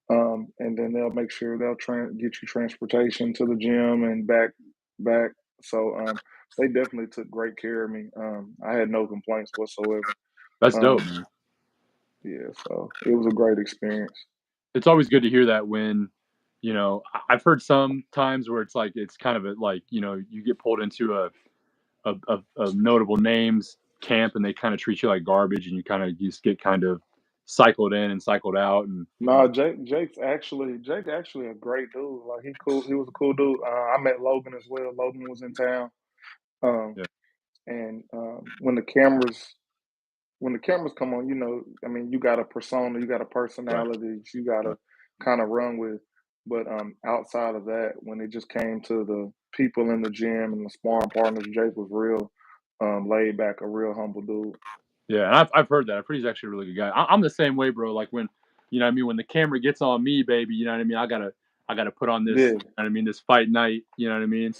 And then they'll make sure they'll get you transportation to the gym and back. So they definitely took great care of me. I had no complaints whatsoever. That's dope, Um, man. yeah, so it was a great experience. It's always good to hear that when I've heard some times where it's like it's kind of like you get pulled into a notable names camp and they kind of treat you like garbage and you kind of just get kind of cycled in and cycled out and No, Jake actually a great dude. Like he cool. He was a cool dude. I met Logan as well. Logan was in town. Um, yeah, and when the cameras come on, I mean, you got a persona, you got a right, personality that you got right. to kind of run with. But outside of that, when it just came to the people in the gym and the sparring partners, Jake was real laid back, a real humble dude. Yeah, and I've heard that. I've heard he's actually a really good guy. I'm the same way, bro. Like when what I mean when the camera gets on me, baby, you know what I mean. I gotta put on this. Yeah, You know what I mean, this fight night. You know what I mean.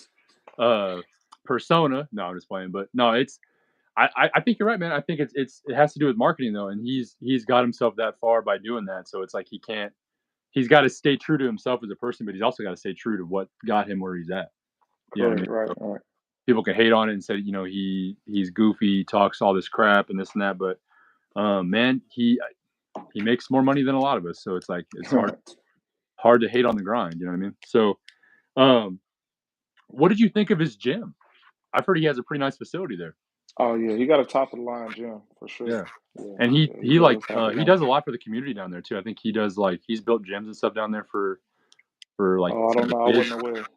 Uh, persona. No, I'm just playing, but no, it's I think you're right, man. I think it has to do with marketing though, and he's got himself that far by doing that. So it's like he's got to stay true to himself as a person, but he's also got to stay true to what got him where he's at. You know what I correct, mean? right, So right. people can hate on it and say, he's goofy, talks all this crap and this and that, but man, he makes more money than a lot of us, so it's like it's hard to hate on the grind. You know what I mean? So, um, what did you think of his gym? I've heard he has a pretty nice facility there. Oh yeah, he got a top of the line gym for sure. Yeah. Yeah, And he yeah, he he like does have a he nice. does a lot for the community down there too. I think he does like he's built gyms and stuff down there for like Oh, I some don't of know. I the kids. wasn't aware.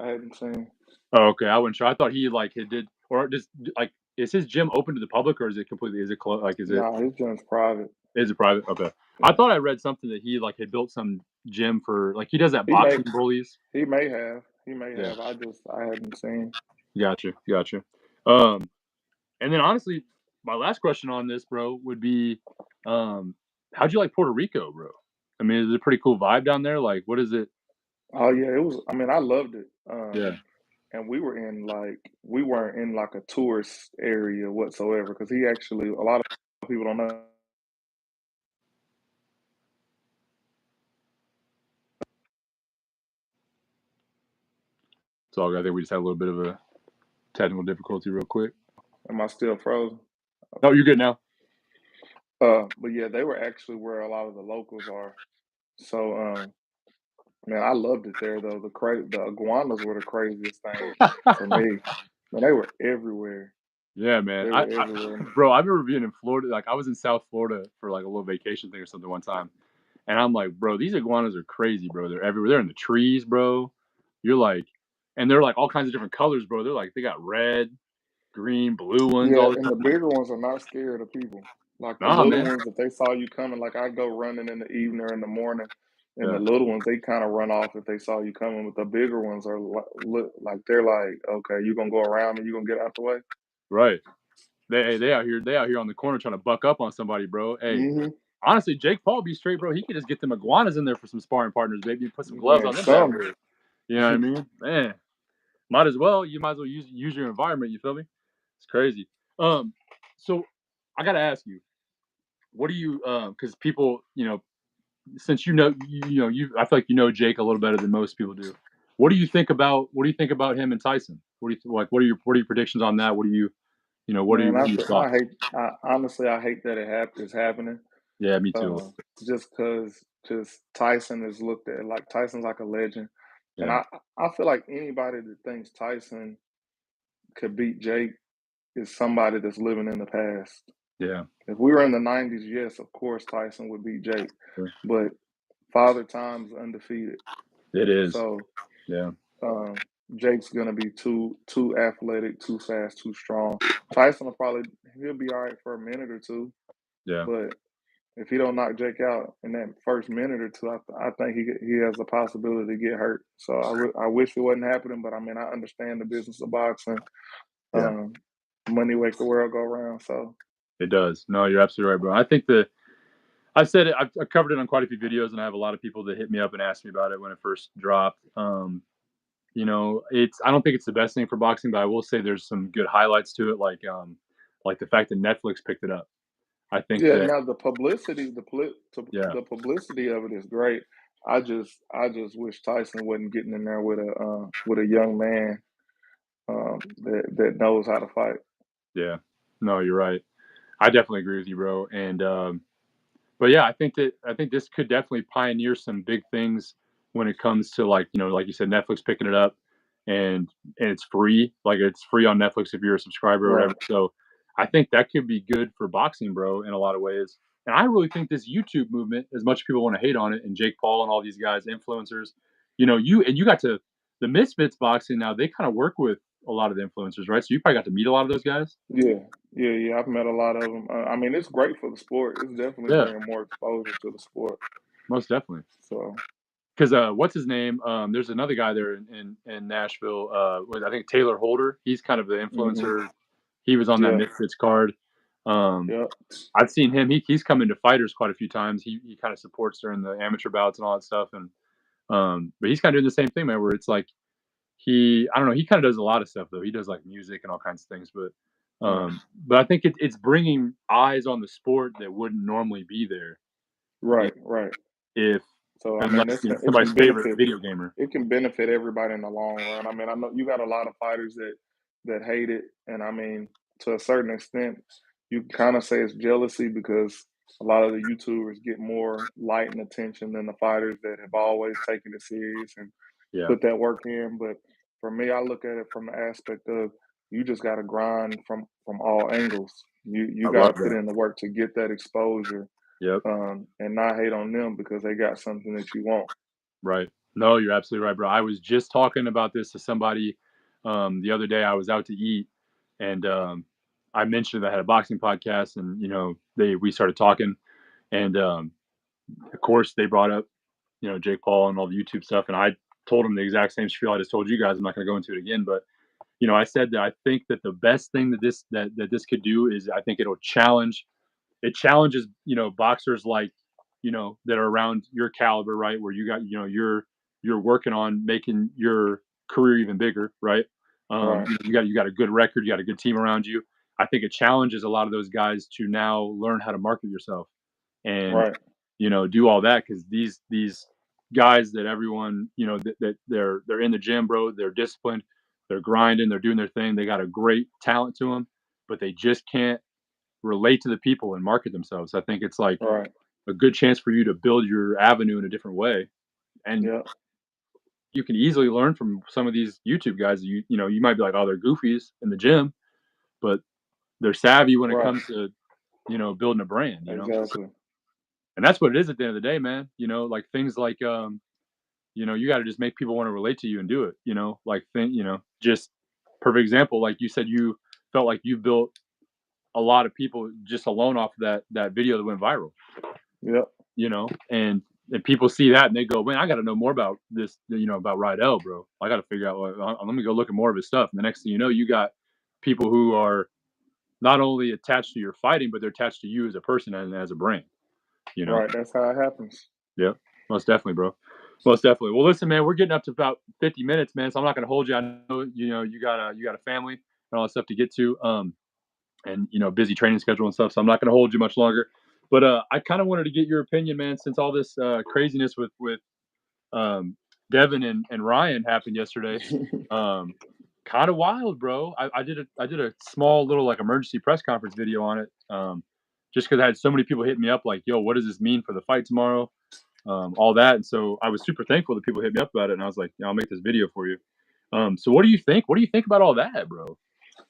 I hadn't seen. Oh, okay. I wasn't sure. I thought he like he did or just like is his gym open to the public or is it completely is it closed like Nah, his gym's private. is it private? Okay. I Yeah, thought I read something that he like had built some gym for like he does that he may boxing bullies. he may have he may Yeah. have. I hadn't seen. Gotcha. Um and then honestly, my last question on this, bro, would be um how'd you like Puerto Rico, bro? I mean, is it a pretty cool vibe down there? Like what is it? Oh yeah, it was. I mean, I loved it. Yeah. And we weren't in like a tourist area whatsoever because he actually a lot of people don't know. So I think we just had a little bit of a technical difficulty real quick. Am I still frozen? Oh, you're good now. But yeah, they were actually where a lot of the locals are. So man, I loved it there though. The iguanas were the craziest thing to me. Man, they were everywhere. Yeah, man. They were everywhere. Bro, I remember being in Florida. Like, I was in South Florida for like a little vacation thing or something one time, and I'm like, bro, these iguanas are crazy, bro. They're everywhere. They're in the trees, bro. You're like, and they're like all kinds of different colors, bro. They're like they got red, green, blue ones, Yeah, all the and the bigger ones are not scared of people. Like the nah, little man. ones, if they saw you coming, like I go running in the evening or in the morning, and the Yeah, little ones they kind of run off if they saw you coming. But the bigger ones are like they're like, okay, you gonna go around me, you gonna get out the way. right. They out here on the corner trying to buck up on somebody, bro. Hey, Hmm. honestly, Jake Paul be straight, bro. He could just get them iguanas in there for some sparring partners, baby. Put some gloves Man, on them bad some. boys. You know what I mean? Man, might as well. You might as well use your environment. You feel me? It's crazy. Um, so I gotta ask you, what do you because people, since you I feel like you know Jake a little better than most people do. What do you think about him and Tyson? What do you like? What are your predictions on that? What do you Man, what are your I thoughts? hate. I honestly, I hate that it's happening. Yeah, me too. Uh, just because, just Tyson is looked at like Tyson's like a legend, and Yeah, I feel like anybody that thinks Tyson could beat Jake is somebody that's living in the past. yeah, If we were in the '90s, yes, of course Tyson would beat Jake, sure. but Father Time's undefeated. It is. So Yeah, um, Jake's gonna be too athletic, too fast, too strong. Tyson will probably he'll be all right for a minute or two, yeah, but if he don't knock Jake out in that first minute or two, I think he has the possibility to get hurt. So I wish it wasn't happening, but I mean I understand the business of boxing. yeah. Um, money make the world go round. So It does. No, you're absolutely right, bro. I think I've said it. I've covered it on quite a few videos, and I have a lot of people that hit me up and ask me about it when it first dropped. It's I don't think it's the best thing for boxing, but I will say there's some good highlights to it, like the fact that Netflix picked it up. I think yeah, that now the publicity, yeah, the publicity of it is great. I just wish Tyson wasn't getting in there with a young man that knows how to fight. yeah. No, you're right. I definitely agree with you, bro. And but yeah, I think this could definitely pioneer some big things when it comes to like like you said, Netflix picking it up, and it's free. Like it's free on Netflix if you're a subscriber or whatever. Right. So I think that could be good for boxing, bro, in a lot of ways. And I really think this YouTube movement, as much as people want to hate on it, and Jake Paul and all these guys, influencers, you got to the Misfits boxing now. They kind of work with a lot of the influencers, right? So you probably got to meet a lot of those guys. Yeah. I've met a lot of them. I mean, it's great for the sport. It's definitely Yeah, bringing more exposure to the sport. most definitely. So Because what's his name? There's another guy there in Nashville. I think Taylor Holder. He's kind of the hmm influencer. He was on that yeah, Misfits card. Um, yeah, I've seen him. He's come into fighters quite a few times. He kind of supports during the amateur bouts and all that stuff. And but he's kind of doing the same thing, man. Where it's like I don't know. He kind of does a lot of stuff though. He does like music and all kinds of things. nice. But I think it's bringing eyes on the sport that wouldn't normally be there if Right. if So I mean, unless it somebody's can favorite benefit video gamer. everybody in the long run. I mean, I know you got a lot of fighters that that hate it, and I mean, to a certain extent, you can kind of say it's jealousy because a lot of the YouTubers get more light and attention than the fighters that have always taken it serious and Yeah, put that work in. But for me, I look at it from the aspect of you just got to grind from all angles. You I got love to put that. in the work to get that exposure, Yep. and not hate on them because they got something that you want. Right. No, you're absolutely right, bro. I was just talking about this to somebody the other day. I was out to eat, and I mentioned that I had a boxing podcast, and we started talking, and of course they brought up Jake Paul and all the YouTube stuff, and I told him the exact same spiel I just told you guys. I'm not going to go into it again, but I said that I think that the best thing that this could do is I think it challenges boxers like that are around your caliber, right, where you got you're working on making your career even bigger, right. Right, You got a good record, you got a good team around you. I think it challenges a lot of those guys to now learn how to market yourself and right, do all that, because these guys that everyone that they're in the gym, bro, they're disciplined, they're grinding, they're doing their thing, they got a great talent to them, but they just can't relate to the people and market themselves. I think it's like right. a good chance for you to build your avenue in a different way. And Yeah, you can easily learn from some of these YouTube guys. You might be like, oh, they're goofies in the gym, but they're savvy when it right. comes to building a brand. Exactly. And that's what it is at the end of the day, man. Like things like you got to just make people want to relate to you and do it. Like just perfect example. Like you said, you felt like you built a lot of people just alone off of that video that went viral. Yep. And people see that and they go, man, I got to know more about this, about Rydell, bro. I got to figure out, let me go look at more of his stuff. And the next thing you know, you got people who are not only attached to your fighting, but they're attached to you as a person and as a brand, you know? Right. That's how it happens. Yeah, most definitely, bro. Most definitely. Well, listen, man, we're getting up to about 50 minutes, man. So I'm not going to hold you. I know, you got a family and all that stuff to get to. And busy training schedule and stuff. So I'm not going to hold you much longer. But I kind of wanted to get your opinion, man, since all this craziness with um, Devin and Ryan happened yesterday. Um, kind of wild, bro. I did a small little like emergency press conference video on it, just because I had so many people hitting me up like, "Yo, what does this mean for the fight tomorrow?" All that, and so I was super thankful that people hit me up about it, and I was like, "I'll make this video for you." So what do you think? What do you think about all that, bro?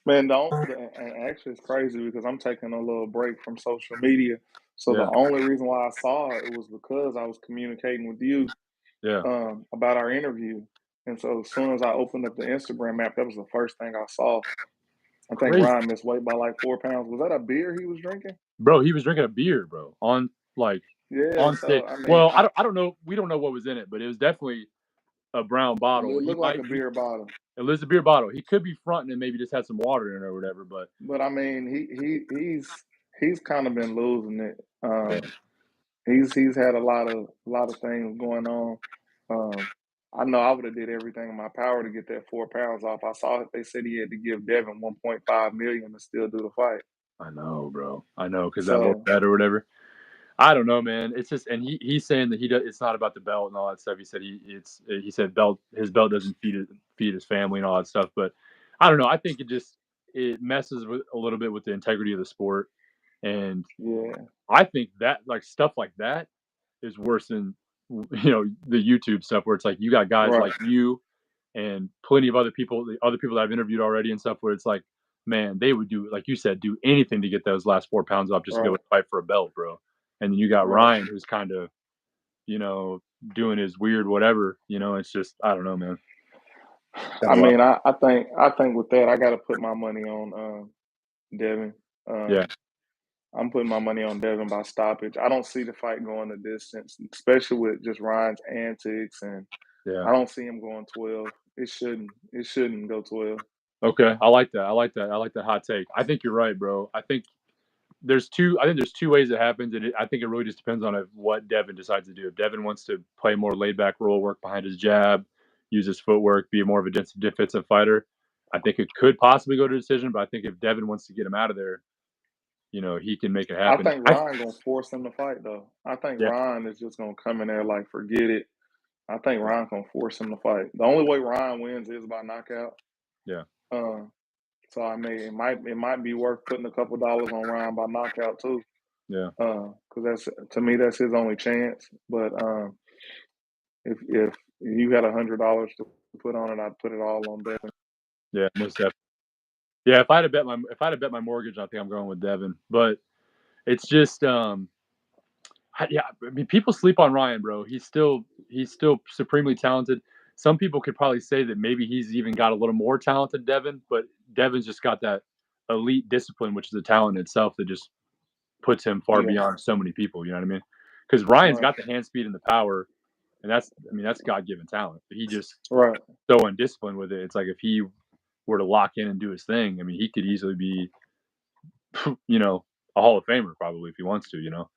Man, don't. And actually, it's crazy because I'm taking a little break from social media. So the Yeah, only reason why I saw it was because I was communicating with you yeah, about our interview. And so as soon as I opened up the Instagram app, that was the first thing I saw. I think crazy. Ryan missed weight by like 4 pounds. Was that a beer he was drinking? Bro, he was drinking a beer, bro, on like Yeah. on stage. So I mean, Well, I don't know. We don't know what was in it, but it was definitely a brown bottle. it He looked like might a he beer bottle. It was a beer bottle. He could be fronting and maybe just had some water in it or whatever. But But I mean, he's kind of been losing it. yeah, He's had a lot of things going on. Um, I know I would have did everything in my power to get that 4 pounds off. I saw it. They said he had to give Devin 1.5 million to still do the fight. I know, bro. I know because that low So fat or whatever. I don't know, man. It's just, and he's saying that he does. It's not about the belt and all that stuff. He said he said his belt doesn't feed his family and all that stuff. But I don't know. I think it messes with a little bit with the integrity of the sport, and yeah, I think that like stuff like that is worse than the YouTube stuff where it's like you got guys right, like you and plenty of the other people that I've interviewed already and stuff where it's like, man, they would do like you said, do anything to get those last 4 pounds off just to go right, and fight for a belt, bro. And then you got right. Ryan who's kind of you know doing his weird whatever. It's just I don't know, man. Kind I of wild. mean, I think with that, I got to put my money on Devin. Yeah, Um, I'm putting my money on Devin by stoppage. I don't see the fight going the distance, especially with just Ryan's antics, and yeah. I don't see him going 12. It shouldn't. It shouldn't go 12. Okay, I like that. I like that. I like that hot take. I think you're right, bro. I think there's two ways it happens, and I think it really just depends on what Devin decides to do. If Devin wants to play more laid back role, work behind his jab, use his footwork, be more of a defensive fighter, I think it could possibly go to decision. But I think if Devin wants to get him out of there, he can make it I happen. think Ryan gonna force him to fight though. I think Yeah, Ryan is just gonna come in there like forget it. I think Ryan gonna force him to fight. The only way Ryan wins is by knockout. yeah, Uh, So I mean, it might be worth putting a couple dollars on Ryan by knockout too. Yeah. Because that's to me that's his only chance. But if you had $100 to put on it, I'd put it all on Devin. Yeah, most definitely. Yeah, if I had to bet my mortgage, I think I'm going with Devin. But it's just yeah, I mean people sleep on Ryan, bro. He's still supremely talented. Some people could probably say that maybe he's even got a little more talent than Devin, but Devin's just got that elite discipline, which is a talent in itself that just puts him far Yeah, beyond so many people. You know what I mean? Because Ryan's right, got the hand speed and the power, and that's God given talent. But he just right. so undisciplined with it. It's like if he were to lock in and do his thing, I mean, he could easily be, you know, a Hall of Famer probably if he wants to, you know.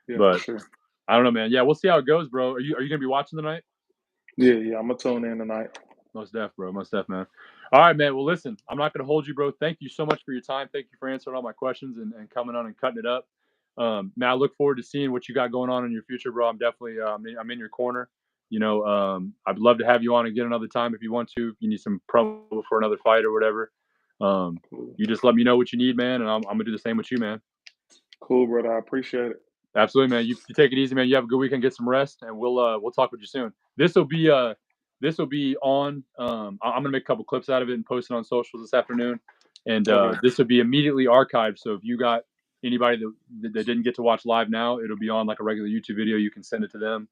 Yeah, for But sure. I don't know, man. Yeah, we'll see how it goes, bro. Are you gonna be watching tonight? Yeah, yeah. I'm gonna tune in tonight. Most def, bro. Most def, man. All right, man. Well, listen, I'm not gonna hold you, bro. Thank you so much for your time. Thank you for answering all my questions and coming on and cutting it up. Man, I look forward to seeing what you got going on in your future, bro. I'm definitely I'm in your corner. You know, I'd love to have you on again another time if you want to. If you need some promo for another fight or whatever. Cool, You just let me know what you need, man, and I'm gonna do the same with you, man. cool, brother. I appreciate it. Absolutely, man. You take it easy, man. You have a good weekend, get some rest, and we'll talk with you soon. This will be on. I'm gonna make a couple clips out of it and post it on socials this afternoon, and Okay, this will be immediately archived. So if you got anybody that didn't get to watch live now, it'll be on like a regular YouTube video. You can send it to them,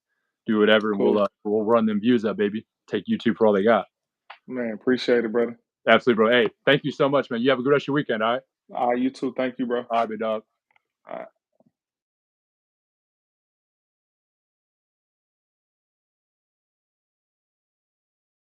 do whatever, and we'll cool, we'll run them views up, baby. Take YouTube for all they got. man. Appreciate it, brother. Absolutely, bro. Hey, thank you so much, man. You have a good rest of your weekend. All right. You too. Thank you, bro. All right, big dog. All right.